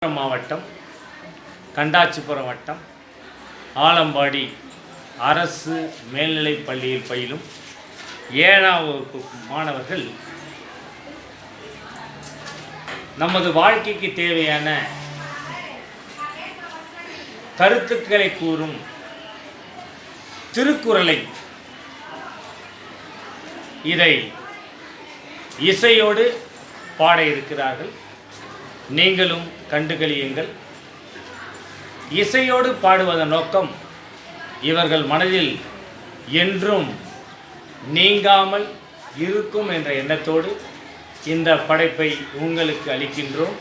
மாவட்டம் கண்டாச்சிபுரம் வட்டம் ஆலம்பாடி அரசு மேல்நிலைப் பள்ளியில் பயிலும் 7ஆம் வகுப்பு மாணவர்கள் நமது வாழ்க்கைக்கு தேவையான கருத்துக்களை கூறும் திருக்குறளை இதை இசையோடு பாட இருக்கிறார்கள். நீங்களும் கண்டுகளியுங்கள். இசையோடு பாடுவதன் நோக்கம் இவர்கள் மனதில் என்றும் நீங்காமல் இருக்கும் என்ற எண்ணத்தோடு இந்த படைப்பை உங்களுக்கு அளிக்கின்றோம்.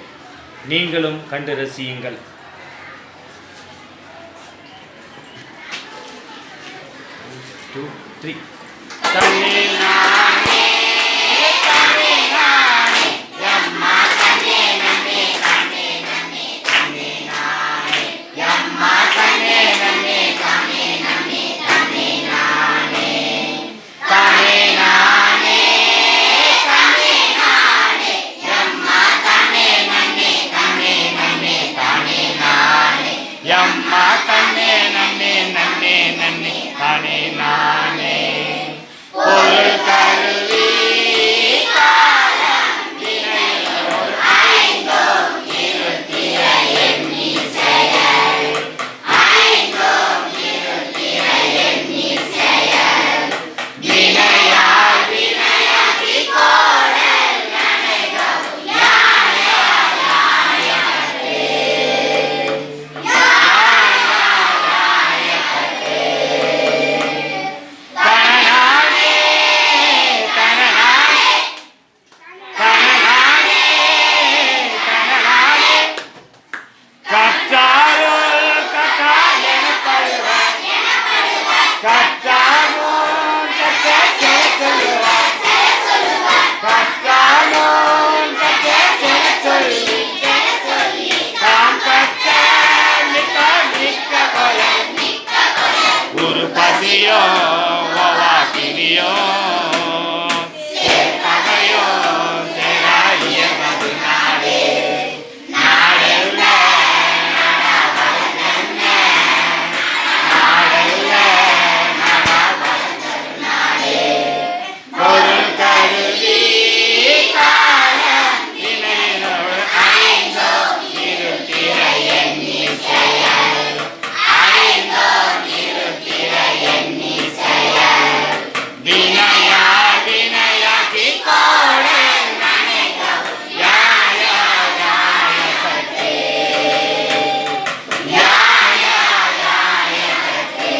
நீங்களும் கண்டு ரசியுங்கள். यम्मा तन्ने नन्ने नन्ने नन्ने ताने नाने पोल करुवी काலம் வினையோர் ஐந்தோம் இருத்திய எண்ணி செயல் ஐந்தோம் இருத்திய எண்ணி செயல் வினையால் வினையாகி கோடல் நனைகம் Pasiyo, wawakiliyo, sepagayo, seraiya madunare, narelle, naravartenne, narelle, naravartenne, porul karuvi kalam vinayinor aindom irutira enni seyal, aindom irutira enni seyal, vinaya vinayaki kodal nanegam yaya yaya kate, yaya yaya kate,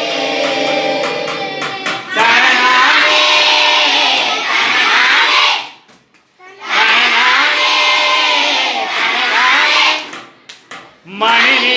tanane tanane tanane tanane mani